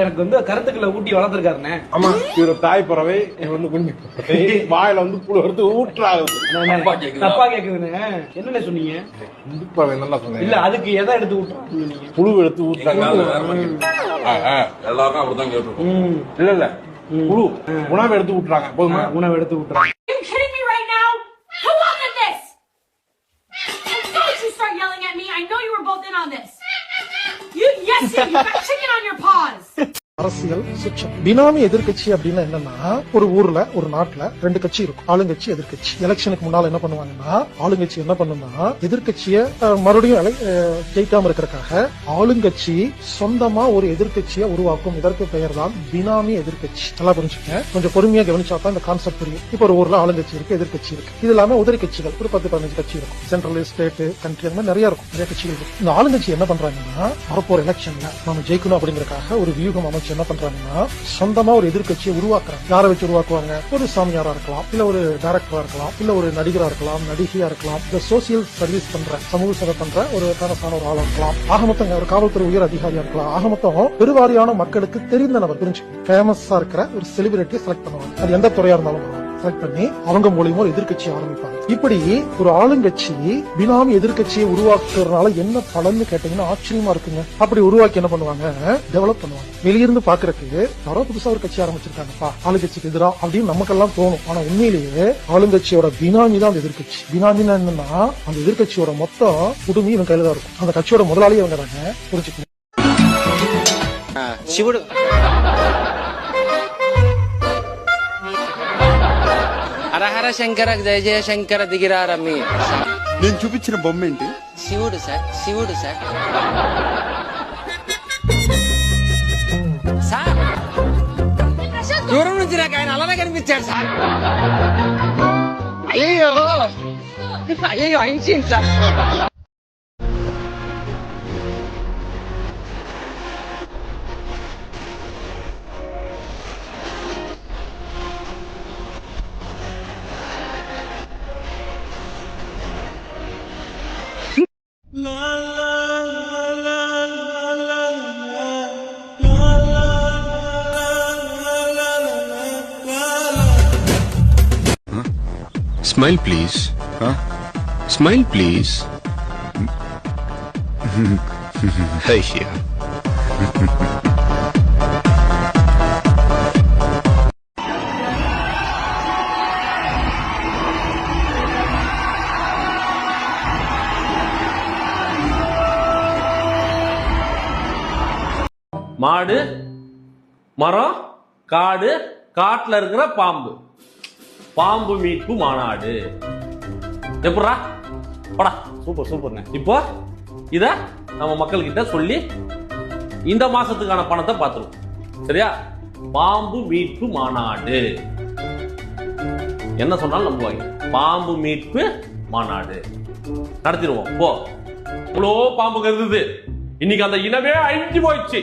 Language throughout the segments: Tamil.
எனக்கு வந்து கருத்துக்களை ஊட்டி வளர்த்துருக்காருண்ணே. ஆமா, இவர தாய் பறவை வந்து குஞ்சு வாயில வந்து புழு எடுத்து ஊட்டுறாங்க. தப்பா கேக்குதுண்ணே. என்னண்ணே சொன்னீங்க? குஞ்சு பறவை நல்லா சொன்னீங்க. இல்ல அதுக்கு எதை எடுத்து ஊட்டுறாங்க? புழு எடுத்து ஊட்டுறாங்க. எல்லாரும் அப்படிதான் கேட்டுருக்கோம். இல்ல புழு உணவு எடுத்து ஊட்டுறாங்க. போதுமா? உணவு எடுத்து ஊட்டுறாங்க. அரசியல் சுற்றம். பினாமி எதிர்கட்சி அப்படின்னா என்னன்னா, ஒரு ஊர்ல ஒரு நாட்டுல ரெண்டு கட்சி இருக்கும், ஆளுங்கட்சி எதிர்கட்சி. எலெக்ஷனுக்கு முன்னால என்ன பண்ணுவாங்கன்னா, ஆளுங்கட்சி என்ன பண்ணுன்னா எதிர்கட்சிய மறுபடியும் ஜெயிக்காம இருக்கிறதுக்காக ஆளுங்கட்சி சொந்தமா ஒரு எதிர்கட்சியை உருவாக்கும். இதற்கு பெயர் தான் பினாமி எதிர்கட்சி. நல்லா புரிஞ்சுக்கங்க, கொஞ்சம் பொறுமையா கவனிச்சாதான் இந்த கான்செப்ட் புரியும். இப்ப ஒரு ஊர்ல ஆளுங்கட்சி இருக்கு, எதிர்கட்சி இருக்கு. இது இல்லாம உதவி கட்சிகள் ஒரு 10-15 கட்சி இருக்கும். சென்ட்ரல், ஸ்டேட், கண்ட்ரி அந்த மாதிரி நிறைய இருக்கும், நிறைய கட்சிகள் இருக்கும். இந்த ஆளுங்கட்சி என்ன பண்றாங்கன்னா, வரப்போற எலெக்ஷன்ல நம்ம ஜெயிக்கணும் அப்படிங்கறதுக்காக ஒரு வியூகம் அமைச்சு என்ன பண்றாங்கன்னா, சொந்தமா ஒரு எதிர்கட்சியை உருவாக்குறாங்க. யாரை வச்சு உருவாக்குவாங்க? ஒரு சாமியாரா இருக்கலாம், இல்ல ஒரு டைரக்டரா இருக்கலாம், இல்ல ஒரு நடிகரா இருக்கலாம், நடிகையா இருக்கலாம், இல்ல சோசியல் சர்வீஸ் பண்ற, சமூக சேவை பண்ற ஒரு ஃபேமஸான ஒரு ஆளா இருக்கலாம். ஆக மொத்தம் ஒரு காவல்துறை உயர் அதிகாரியா இருக்கலாம். ஆக மொத்தம் பெருவாரியான மக்களுக்கு தெரிந்த நபர், புரிஞ்சு ஃபேமஸா இருக்கிற ஒரு செலிபிரிட்டியை செலக்ட் பண்ணுவாங்க. அது எந்த துறையா இருந்தாலும் செலக்ட் பண்ணி அவங்க மூலியமா ஒரு எதிர்கட்சி ஆரம்பிப்பாங்க. இப்படி ஒரு ஆளுங்கட்சி பினாமி எதிர்கட்சியை உருவாக்குறதுனால என்ன பலன்னு கேட்டீங்கன்னா ஆச்சரியமா இருக்குங்க. அப்படி உருவாக்கி என்ன பண்ணுவாங்க? டெவலப் பண்ணுவாங்க. வெளியிருந்து பாக்குறதுக்கு யாரோ புதுசா ஒரு கட்சி ஆரம்பிச்சிருக்காங்கப்பா ஆளுங்கட்சிக்கு எதிரா அப்படின்னு நமக்கெல்லாம் தோணும். ஆனா உண்மையிலேயே ஆளுங்கட்சியோட பினாமி தான் அந்த எதிர்கட்சி. பினாமின்னா என்னன்னா, அந்த எதிர்கட்சியோட மொத்தம் குடுமி இவங்க கையில தான் இருக்கும். அந்த கட்சியோட முதலாளியே அவங்க தாங்க. புரிஞ்சுக்கணும். హరహర శంకర జయ జయ శంకర దిగిరారమ్మి. నేను చూపించిన బొమ్మ ఏంటి? శివుడు సార్, శివుడు సార్. సార్ దూరం నుంచి నాకు ఆయన అలానే కనిపించాడు సార్. అయ్యో అయ్యో అయింది sir. Smile please. Huh? Smile please. Hey here. மாடு, மரம், காடு, காட்டுல இருக்கிற பாம்பு, பாம்பு மீட்பு மாநாடு. எப்படா படா, சூப்பர் சூப்பர்ண்ணே. இப்போ இத நம்ம மக்கள் கிட்ட சொல்லி இந்த மாசத்துக்கான பணத்தை பார்த்துருவோம். சரியா? பாம்பு மீட்பு மாநாடு என்ன சொன்னாலும் நம்புவாங்க. பாம்பு மீட்பு மாநாடு நடத்திடுவோம். போ, இவ்வளோ பாம்பு கருதுது. இன்னைக்கு அந்த இனமே அழிஞ்சு போயிடுச்சு.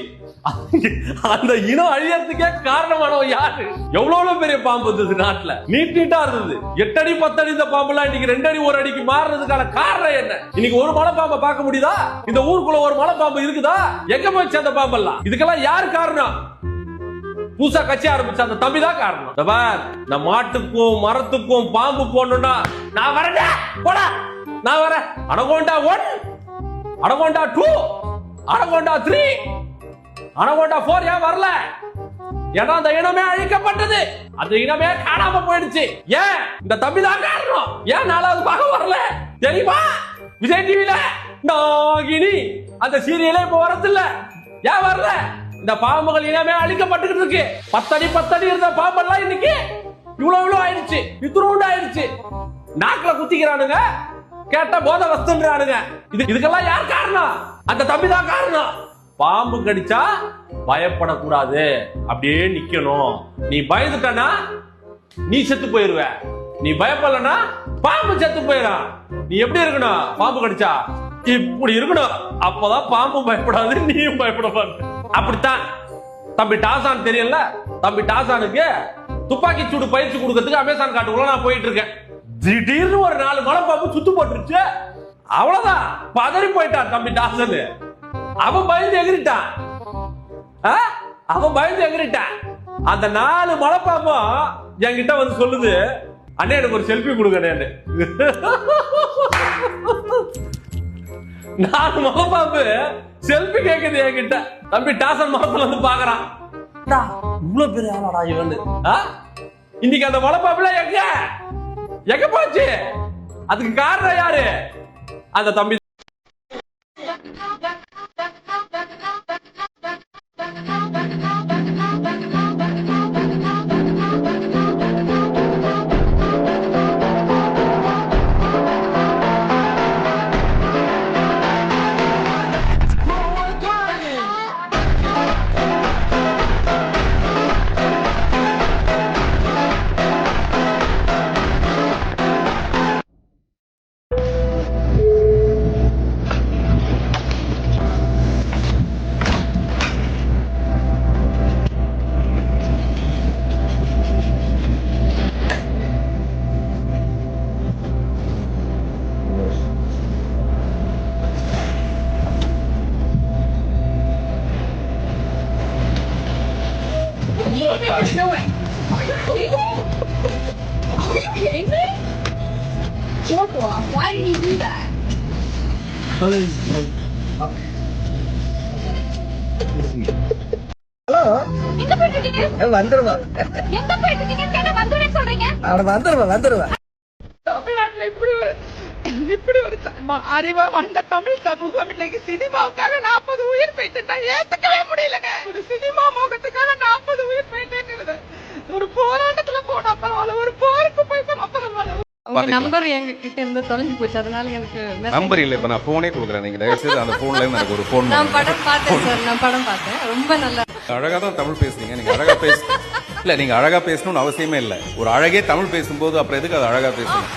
அந்த இனம் அழியறதுக்கே காரணமானவன் யாரு? எவ்வளவு பெரிய பாம்பு இருந்தது நாட்டுல, நீட்டா இருந்தது. 8 அடி 10 அடி இந்த பாம்பு எல்லாம் இன்னைக்கு 2 அடி 1 அடிக்கு மாறுறதுக்கான காரணம் என்ன? இன்னைக்கு ஒரு மலை பாம்பை பார்க்க முடியுதா? இந்த ஊருக்குள்ள ஒரு மலை பாம்பு இருக்குதா? எங்க போயிடுச்சு அந்த பாம்பு எல்லாம்? இதுக்கெல்லாம் யாரு காரணம்? புதுசா கட்சி ஆரம்பிச்ச அந்த தம்பி தான் காரணம். இந்த மாட்டுக்கும் மரத்துக்கும் பாம்பு போடணும்னா நான் வரேன், போடா நான் வரேன். அனகோண்டா 1, அனகோண்டா 2, அனகோண்டா 3, அனகோண்டா 4 ஏன் வரல? ஏன்னா அந்த இனமே அழிக்கப்பட்டது, அந்த இனமே காணாம போயிடுச்சு. ஏன்? இந்த தம்பி தான் காரணம். ஏன் 4வது பாகம் வரல தெரியுமா? விஜய் டிவில நாகினி அந்த சீரியலே இப்ப வரதில்ல. ஏன் வரல? இந்த பாம்புகள் இனமே அழிக்கப்பட்டு இருக்கு. 10 அடி 10 அடி இருந்த பாம்பெல்லாம் இன்னைக்கு இவ்வளவு ஆயிடுச்சு, இத்துருண்டு ஆயிடுச்சு. நாக்குல குத்திக்கிறானுங்க, கேட்ட போத வஸ்துன்றானுங்க. இதுக்கெல்லாம் யார் காரணம்? அந்த தம்பி தான் காரணம். பாம்பு கடிச்சா பயப்படக்கூடாது, அப்படியே நிக்கணும். நீ பயந்துட்டனா நீ செத்து போயிருவ. நீ பயப்படலனா பாம்பு செத்து போயிடும். நீ எப்படி இருக்கணும்? பாம்பு கடிச்சா இப்படி இருக்கணும். அப்பதான் பாம்பு பயப்படாது, நீயும் பயப்படாது. அப்படித்தான் தம்பி டாசான் தெரியல. தம்பி டாசானுக்கு துப்பாக்கி சூடு பயிற்சி கொடுக்கறதுக்கு அமேசான் காட்டுக்குள்ள நான் போயிட்டு இருக்கேன். திடீர்னு ஒரு 4 மலை பாம்பு சுத்து போட்டுருச்சு. அவ்வளவுதான், பதறி போயிட்டான் தம்பி டாசன். அவன் பயந்து எகிரிட்டான். அவன் பயந்து எங்கிட்டான். அந்த 4 மலைப்பாம்பும் என்கிட்ட வந்து சொல்லுது, அண்ணே எனக்கு ஒரு செல்ஃபி கொடுங்கண்ணே. 4 மலைப்பாம்பு செல்ஃபி கேக்குது என்கிட்ட. தம்பி டாசன் மரத்துல வந்து பாக்குறான், இவ்வளவு பெரிய ஆளாடா இவன். இன்னைக்கு அந்த மலைப்பாம்புல எங்க போச்சு? அதுக்கு காரணம் யாரு? அந்த தம்பி. What are you doing? Are you kidding me? Joshua, why did you do that? எங்க போயிட்டு இருக்கீங்க? வந்துருவான் எங்க போயிட்டு இருக்கீங்க? என்ன வந்துருவேன்னு சொல்றீங்க? அவன் வந்துருவான் தமிழ்நாட்டுல இப்படி ஒரு அறிவா வந்த தமிழ் சமூகம் இன்னைக்கு சினிமாவுக்காக 40 உயிர் போயிட்டு ஏத்துக்கவே முடியலங்க. ஒரு சினிமா முகத்துக்காக 40 உயிர் போயிட்டேங்கிறது ஒரு போராட்டத்துல போனா பரவாயில்ல, ஒரு போருக்கு போய் போனா பரவாயில்ல. உங்க நம்பர் எங்க கிட்ட இருந்து தொலைஞ்சு போச்சு, அதனால எனக்கு நம்பர் இல்ல. இப்ப நான் போனே கொடுக்குறேன், நீங்க தயவு செய்து அந்த போன்ல இருந்து எனக்கு ஒரு போன். நான் படம் பார்த்தேன் சார், நான் படம் பார்த்தேன், ரொம்ப நல்லா. அழகா தான் தமிழ் பேசுனீங்க, நீங்க அழகா இல்ல நீங்க அழகா பேசணும்னு அவசியமே இல்ல. ஒரு அழகே தமிழ் பேசும்போது அப்புறம் எதுக்கு அது அழகா பேசணும்?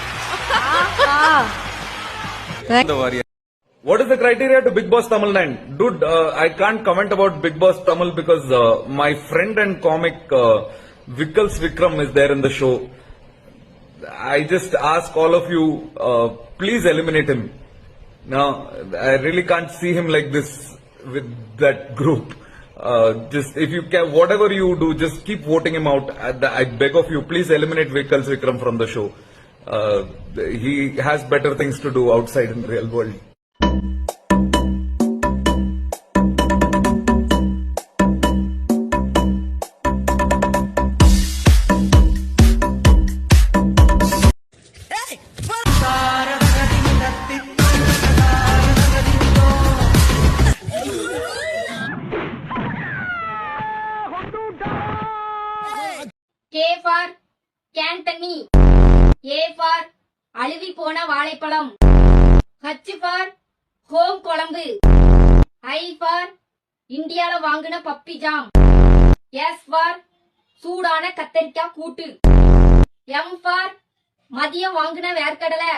What is the criteria to Big Boss Tamil 9? Dude, I can't comment about Big Boss Tamil because my friend and comic Vickles Vikram is there in the show. I just ask all of you, please eliminate him. No, I really can't see him like this with that group. Just if you can, whatever you do, just keep voting him out. I beg of you, please eliminate Vickles Vikram from the show. He has better things to do outside in the real world. K for Cantonese, A for அழுவி போன வாழைப்பழம், H for ஹோம் குழம்பு, I for இந்தியால வாங்குன பப்பி ஜாம், S for சூடான கத்தரிக்காய் கூட்டு, M for மதியம் வாங்குன வேர்க்கடலை.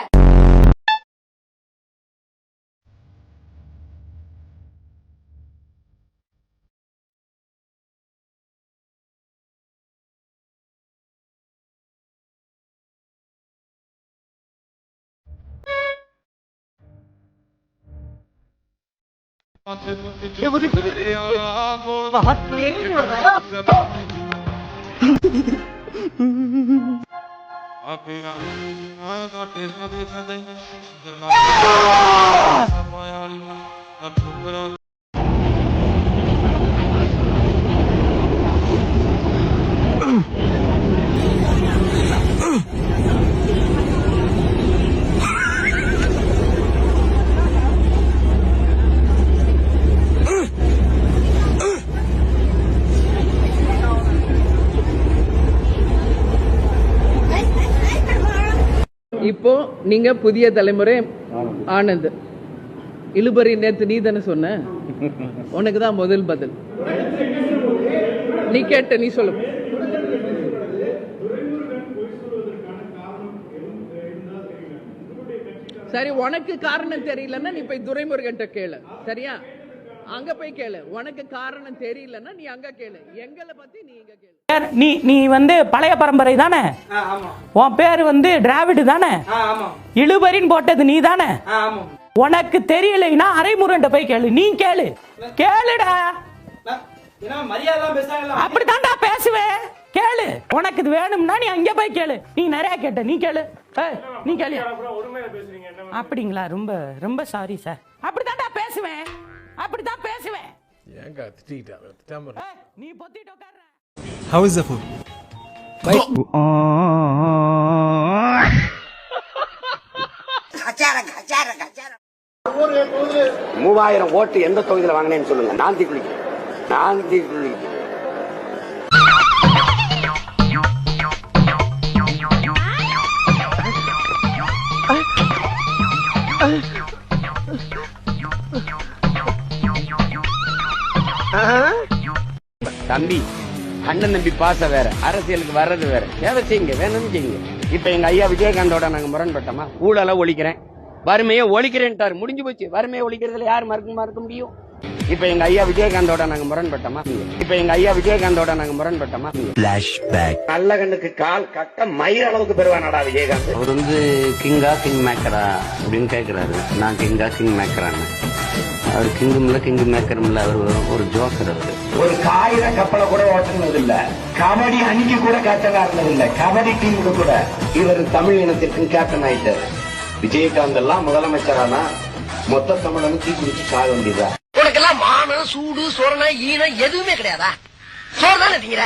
இப்போ நீங்க புதிய தலைமுறை ஆனந்த் இழுபறி நேத்து நீ தானே சொன்ன, உனக்கு தான் முதல் பதில். நீ கேட்ட, நீ சொல்லு. சரி, உனக்கு காரணம் தெரியலன்னா நீ போய் துரைமுருகன் கேளு, சரியா? அங்க போய் கேளு. உனக்கு காரணம் தெரியலன்னா நீ அங்க கேளு, எங்களை பத்தி நீ இங்க கேளு. நீ வந்து பழைய பரம்பரை தானே? உன் பேரு வந்து டிராவிடு தானே? இழுபறின்னு போட்டது நீ தானே? உனக்கு தெரியலைன்னா அரைமுருகன் போய் கேளு. நீ கேளுடா. ஏன்னா மரியாதை பேசுறாங்கல்ல. அப்படித்தான்டா பேசுவேன். கேளு, உனக்கு இது வேணும்னா நீ அங்கே போய் கேளு. நீ நிறைய கேட்ட, நீ கேளு. நீ கேளு. அப்படிங்களா? ரொம்ப ரொம்ப சாரி சார். அப்படித்தான்டா பேசுவேன், அப்படித்தான் பேசுவேன். ஏங்க திட்டிக்கிட்டா நீ பொத்திட்டு உட்கார்ற. How is the food? மூவாயிரம் ஓட்டு எந்த தொகுதியில் வாங்கினேன்னு சொல்லுங்க. நான் தீக்குளிக்கிறேன். தம்பி, அண்ணன் தம்பி பாச வேற, அரசியலுக்கு வர்றது வேற. சேவை செய்யுங்க, வேணும்னு செய்யுங்க. இப்ப எங்க ஐயா விஜயகாந்தோட நாங்க முரண்பட்டோமா? ஊழல ஒழிக்கிறேன், வறுமையை ஒழிக்கிறேன்ட்டாரு, முடிஞ்சு போச்சு. வறுமையை ஒழிக்கிறதுல யார் மறுக்க முடியும்? இப்ப எங்க ஐயா விஜயகாந்தோட நாங்க முரண்பட்டோமா? நல்ல கண்ணுக்கு கால் கட்ட மயிர் அளவுக்கு பெறுவானடா விஜயகாந்த். அவர் வந்து கிங்கா கிங் மேக்கரா அப்படின்னு கேட்கிறாரு. நான் கிங்கா கிங் மேக்கரான்னு. அவர் கிங்கும் இல்ல கிங் மேக்கரும் இல்ல, அவர் ஒரு ஜோக்கர். அவரு ஒரு காகித கப்பலை கூட ஓட்டுனது இல்ல, கபடி அணிக்கு கூட கேப்டனா இருந்தது இல்ல, கபடி டீமுக்கு கூட. இவர் தமிழ் இனத்திற்கு கேப்டன் ஆயிட்டார். விஜயகாந்த் எல்லாம் முதலமைச்சரானா மொத்த தமிழனும் தீ குடிச்சு சாக வேண்டியதா? உனக்கெல்லாம் மானம், சூடு, சொரணை, ஈனம் எதுவுமே கிடையாதா? சோறுதானே திங்கிற?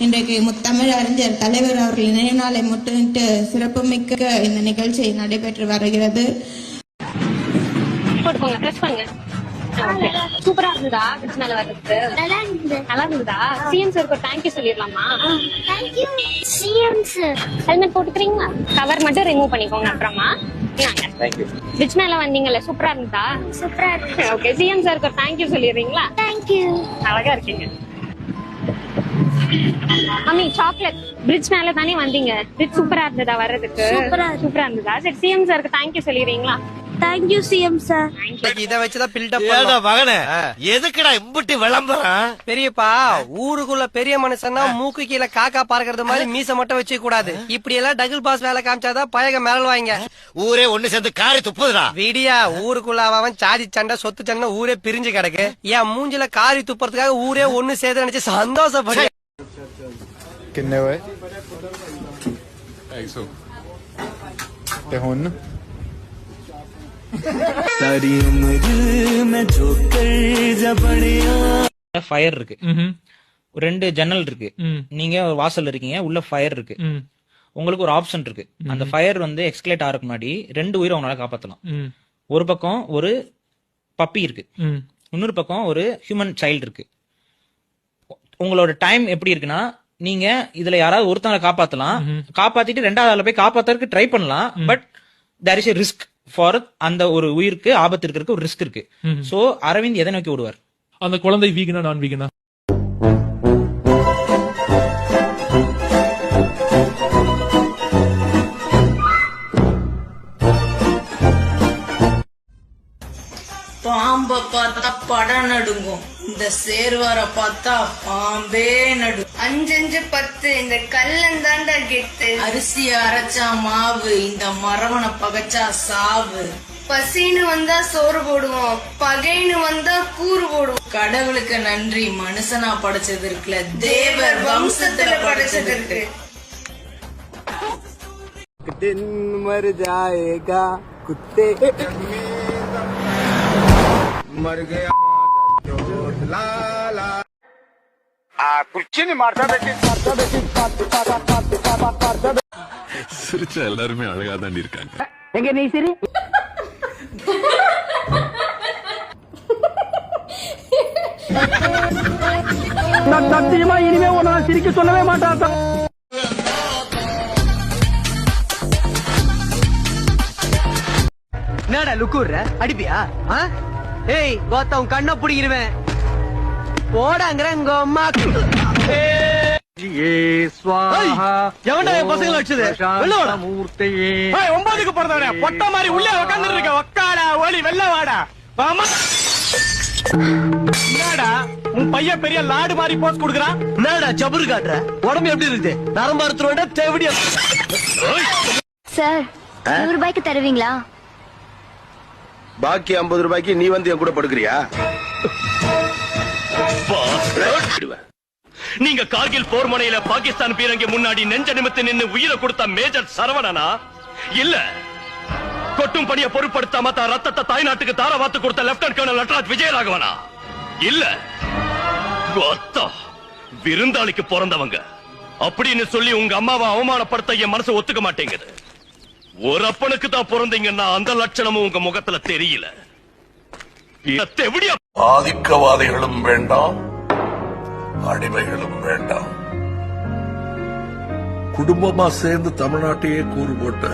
இன்றைக்கு முத்தமிழ் அறிஞர் தலைவர் அவர்களின் நினைவு நாளை முன்னிட்டு சிறப்புமிக்க இந்த நிகழ்ச்சி நடைபெற்று வருகிறது. சூப்பரா இருந்ததா? மேல வர்றதுக்கு நல்லா இருந்ததா? சிஎம் சார் ஒரு தேங்க்யூ சொல்லிடலாமா? சிஎம் சார் ஹெல்மெட் போட்டுக்கிறீங்களா? கவர் மட்டும் ரிமூவ் பண்ணிக்கோங்க. அப்புறமா பிரிட்ஜ் மேல வந்தீங்கல்ல, சூப்பரா இருந்ததா? சூப்பரா இருக்கு. ஓகே, சிஎம் சாருக்கு ஒரு தேங்க்யூ சொல்லிடுறீங்களா? தேங்க்யூ. அழகா இருக்கீங்க. Mummy, chocolate. பிரிட்ஜ் மேல தானே வந்தீங்க, பிரிட்ஜ் சூப்பரா இருந்ததா வர்றதுக்கு? சூப்பரா இருந்ததா? சரி, சிஎம் சாருக்கு தேங்க்யூ சொல்லிடுறீங்களா? Thank you CM sir. இத வச்சுதான் பில்டப் பண்ணலாம். மகனே, எதுக்குடா இம்புட்டி விளம்பரம்? பெரியப்பா, ஊருக்குள்ள பெரிய மனுஷன்னா மூக்கு கீழே காக்கா பார்க்கறது மாதிரி மீச மட்டும் வச்சுக்க கூடாது. இப்படி எல்லாம் டபுள் பாஸ் வேலை காமிச்சாதான் பயக மிரள்வாங்க. ஊரே ஒண்ணு சேர்ந்து காரி துப்புதுடா. விடியா, ஊருக்குள்ள அவன் சாதி சண்டை சொத்து சண்டை ஊரே பிரிஞ்சு கிடக்கு. என் மூஞ்சில காரி துப்புறதுக்காக ஊரே ஒண்ணு சேர்த்து நினைச்சு சந்தோஷப்படு. किन्ने हुए? 150 ते हुन सारी उम्र में जो कर जबड़िया. ஃபயர் இருக்கு, ரெண்டு ஜன்னல் இருக்கு, நீங்க ஒரு வாசல் இருக்கீங்க, உள்ள ஃபயர் இருக்கு. உங்களுக்கு ஒரு ஆப்ஷன் இருக்கு. அந்த ஃபயர் வந்து எக்ஸ்கலேட் ஆகிறதுக்கு முன்னாடி 2 உயிரை உங்களால காப்பாத்தலாம். ஒரு பக்கம் ஒரு பப்பி இருக்கு, இன்னொரு பக்கம் ஒரு ஹியூமன் சைல்டு இருக்கு. உங்களோட டைம் எப்படி இருக்குன்னா, நீங்க இதுல யாராவது ஒருத்தவங்களை காப்பாத்தலாம், காப்பாத்திட்டு 2வது ஆளை போய் காப்பாத்துறதுக்கு ட்ரை பண்ணலாம். But there is a risk for அந்த ஒரு உயிருக்கு ஆபத்து இருக்கிறதுக்கு ஒரு ரிஸ்க் இருக்கு. சோ அரவிந்த் எதை நோக்கி ஓடுவார்? அந்த குழந்தை வீகனா நான் வீகனா? பாம்ப பார்த்தா படம் நடுங்கும், இந்த சேர்வார பார்த்தா பாம்பே நடு. 5 10 இந்த கல்லன் தாண்டா கெட்டு. அரிசி அரைச்சா மாவு, இந்த மரவனை பகச்சா சாவு. பசின்னு வந்தா சோறு போடுவோம், பகைன்னு வந்தா கூறு போடுவோம். கடவுளுக்கு நன்றி, மனுஷனா படைச்சது இருக்குல்ல, தேவர் வம்சத்துல படைச்சது இருக்கு. दिन मर जाएगा कुत्ते मर गया लाला कुर्ची मारता சிரிச்சா எல்லாருமே அழகா தான் இருக்காங்க. எங்க நீ சரி நான் சத்தியமா இனிமே உன்னை சிரிக்க சொல்லவே மாட்டான். என்னடா லுக்குற அடிப்பியா? ஏய் கோத்தம் கண்ண புடிங்கிருவேன் போடாங்கற உங்க அம்மா. எவன்டா என் பசங்களை வச்சது? வெள்ளவாடா மூர்த்தியே. 9க்கு பிறந்தவனே பொட்ட மாதிரி உள்ளே உட்கார்ந்து இருக்க. ஒக்காடா ஓலி வெள்ள வாடா. என்னடா உன் பையன் பெரிய லாடு மாதிரி போஸ் கொடுக்குறான்? என்னடா ஜபுரு காட்டுற? உடம்பு எப்படி இருக்கு? நரம்பு அறுத்துறோட தேவடியா. சார் 100 ரூபாய்க்கு தருவீங்களா? பாக்கி 50 ரூபாய்க்கு நீ வந்து என் கூட படுக்கிறியா? நீங்க கார்கில் போர் முனையில பாகிஸ்தான் பீரங்கி முன்னாடி நெஞ்ச நிமித்து நின்னு உயிரை கொடுத்த மேஜர் சரவணனா இல்ல கொட்டும் பணியை பொருட்படுத்தாம தான் ரத்தத்தை தாய்நாட்டுக்கு தாரவாத்து கொடுத்த லெப்டினன்ட் கர்னல் நட்ராஜ் விஜயராகவனா இல்ல விருந்தாளிக்கு பிறந்தவங்க அப்படின்னு சொல்லி உங்க அம்மாவை அவமானப்படுத்த என் மனசு ஒத்துக்க மாட்டேங்குது. ஒரு அப்பனுக்கு தான் பிறந்தீங்கன்னா அந்த லட்சணமும் உங்க முகத்துல தெரியல. ஆதிக்கவாதிகளும் வேண்டாம், அடிமைகளும் வேண்டாம். குடும்பமா சேர்ந்து தமிழ்நாட்டையே கூறு போட்ட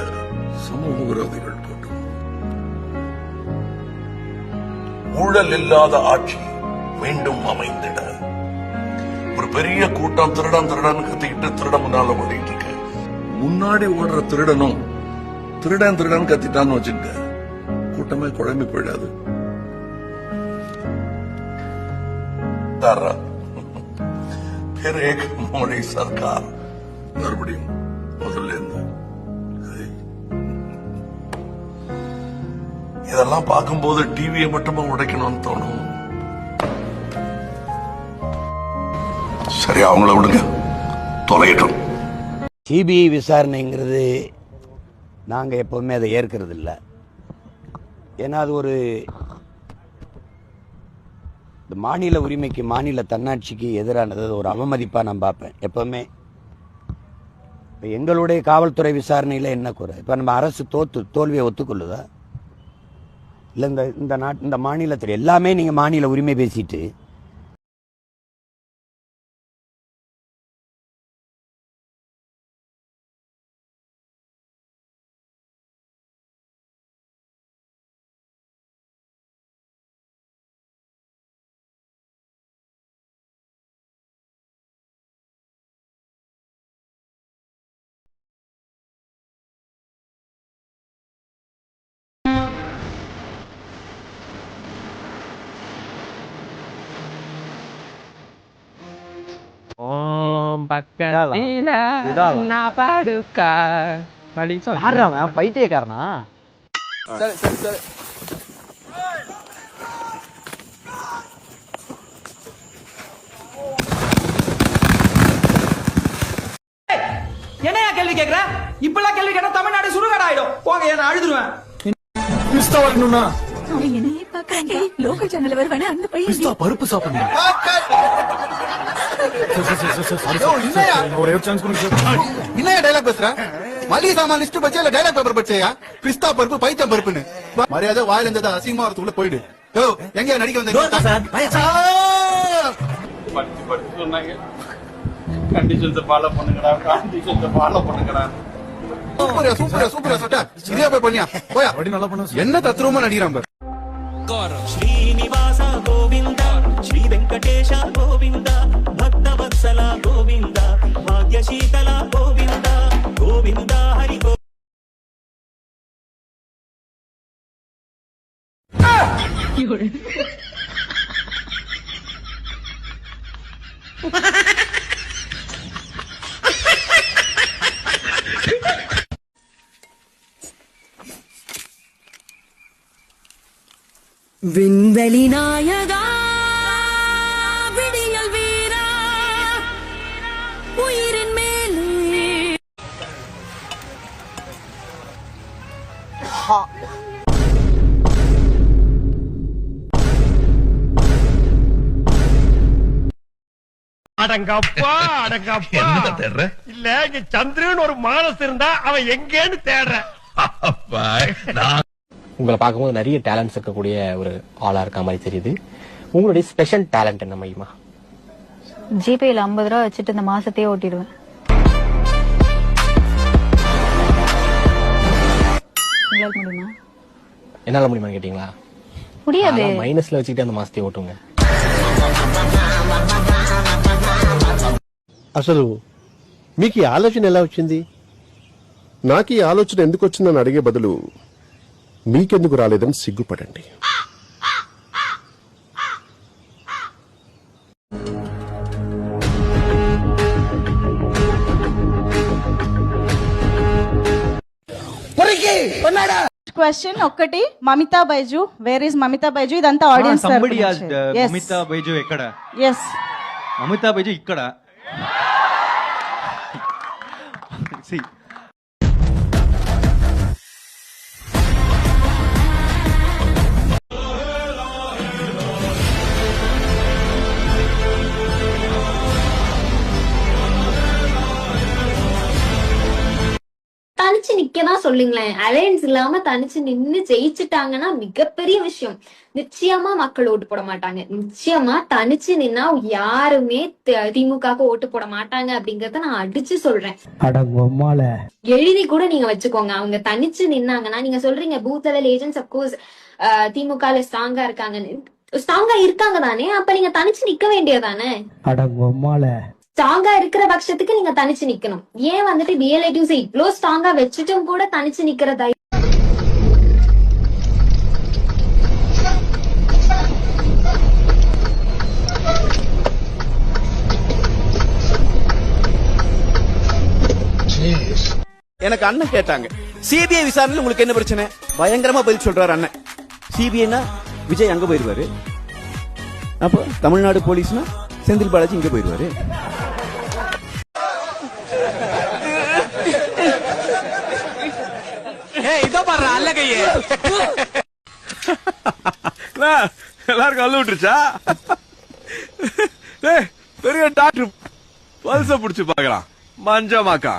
சமூக விரோதிகள் போட்டு ஊழல் இல்லாத ஆட்சி மீண்டும் அமைந்திட ஒரு பெரிய கூட்டம் திருடன் கத்திக்கிட்டு திருட முன்னால ஓடிட்டு இருக்கு. முன்னாடி ஓடுற திருடனும் திருடன் கத்திட்டான்னு வச்சுக்க கூட்டமே குழம்பி போயிடாது. फिर एक मोदी सरकार மறுபடியும் முதல்ல இருந்து. இதெல்லாம் பார்க்கும்போது டிவியை மட்டுமா உடைக்கணும்னு தோணும். சரி, அவங்கள விடுங்க, தொலையட்டும். சிபிஐ விசாரணைங்கிறது நாங்க எப்பவுமே அதை ஏற்கிறது இல்லை. ஏன்னா அது ஒரு மாநில உரிமைக்கு, மாநில தன்னாட்சிக்கு எதிரானது, ஒரு அவமதிப்பா நான் பார்ப்பேன் எப்பவுமே. இப்ப எங்களுடைய காவல்துறை விசாரணையில என்ன குறை? இப்ப நம்ம அரசு தோல்வியை ஒத்துக்கொள்ளுதா? இல்ல இந்த மாநிலத்தில் எல்லாமே நீங்க மாநில உரிமை பேசிட்டு பைத்தியக்காரனா? என்னையா கேள்வி கேக்குற? இப்பெல்லாம் கேள்வி கேட்டா தமிழ்நாடு சுடுகாடு ஆயிடும். போங்க, நான் அழுதுருவேன். லோக்கல் சேனல் வருவானே அந்த பையன் பருப்பு சாப்பிடணும். என்ன டைலாக் பேசுற? மளிகை சாமான் லிஸ்ட் பச்சா இல்ல டைலாக் பேப்பர் பச்சையா? பிஸ்தா பருப்பு பைத்தம் பருப்புன்னு மரியாதை வாயில இருந்தது அசிங்கமா வரதுக்குள்ள போயிடு. எங்க நடிக்க வந்தீங்க? சொன்னாங்க கண்டிஷன்ஸ் ஃபாலோ பண்ணுங்கடா, கண்டிஷன்ஸ் ஃபாலோ பண்ணுங்கடா. சூப்பரா சட்டா சரியா போய் பண்ணியா போயா. என்ன தத்ரூபமா நடிக்கிறான். ஸ்ரீனிவாச கோவிந்த ஸ்ரீ வெங்கடேஷ கோவிந்த பக்த வத்சல கோவிந்த பாக்யசீதல கோவிந்த கோவிந்த ஹரி கோ. விண்வெளி நாயகா, விடியல் வீரா, உயிரின் மேலே அடங்கப்பா அடங்கப்பா. இல்ல, இங்க சந்திரன் ஒரு மானஸ் இருந்தா அவன் எங்கேன்னு தேடுறேன். உங்களை பார்க்கும்போது நிறைய டேலண்ட்ஸ் இருக்கக்கூடிய ஒரு ஆளா இருக்க மாதிரி தெரியுது. உங்களுடைய ஸ்பெஷல் டேலண்ட் என்ன மகிமா? ஜிபேல 50 ரூபா வச்சுட்டு இந்த மாசத்தையே ஓட்டிடுவேன். உங்களுக்கு முடியுமா? என்னால முடியுமான்னு கேட்டீங்களா? முடியாது. மைனஸ்ல வச்சுக்கிட்டு அந்த மாசத்தையே ஓட்டுங்க. అసలు మీకు ఈ ఆలోచన ఎలా వచ్చింది? నాకు ఈ ఆలోచన ఎందుకు వచ్చిందని అడిగే బదులు మీకెందుకు రాలేదని సిగ్గుపడండి. క్వశ్చన్ ఒక్కటి, మమితా బైజు, వేర్ ఇస్ మమితా బైజు? ఇదంతా audience somebody asked Mamitha Baiju ఎక్కడ? yes అమితాబ్ బైజీ ఇక్కడ தனிச்சு நிக்கதான் சொல்லுங்களேன். அலையன்ஸ் இல்லாம தனிச்சு நின்னு ஜெயிச்சுட்டாங்கன்னா மிகப்பெரிய விஷயம். நிச்சயமா மக்கள் ஓட்டு போட மாட்டாங்க. நிச்சயமா தனிச்சு நின்னா யாருமே திமுகவுக்கு ஓட்டு போட மாட்டாங்க அப்படிங்கறத நான் அடிச்சு சொல்றேன். எழுதி கூட நீங்க வச்சுக்கோங்க. அவங்க தனிச்சு நின்னாங்கன்னா, நீங்க சொல்றீங்க பூத் லெவல் ஏஜென்ட்ஸ் அப்கோர்ஸ் திமுக ஸ்ட்ராங்கா இருக்காங்கன்னு. ஸ்ட்ராங்கா இருக்காங்க தானே, அப்ப நீங்க தனிச்சு நிக்க வேண்டியதானே. ஸ்ட்ராங்கா இருக்கிற பட்சத்துக்கு நீங்க தனிச்சு நிக்கணும். ஏன் வந்துட்டு ரிலேட்டிவ்ஸ் இவ்வளவு ஸ்ட்ராங்கா வச்சுட்டும் கூட தனிச்சு நிக்கிறதா? எனக்கு அண்ணன் கேட்டாங்க, சிபிஐ விசாரணையில் உங்களுக்கு என்ன பிரச்சனை? பயங்கரமா பதில் சொல்றாரு அண்ணன். சிபிஐனா விஜய் அங்க போயிருவாரு, அப்போ தமிழ்நாடு போலீஸ்னா செந்தில் பாலாஜி இங்க போயிருவாரு. இதோ பாரு அல்ல கையே. எல்லாருக்கும் அள்ளு விட்டுருச்சா? பெரிய டாக்டர் பல்ச புடிச்சு பாக்கலாம். மஞ்சமாக்கா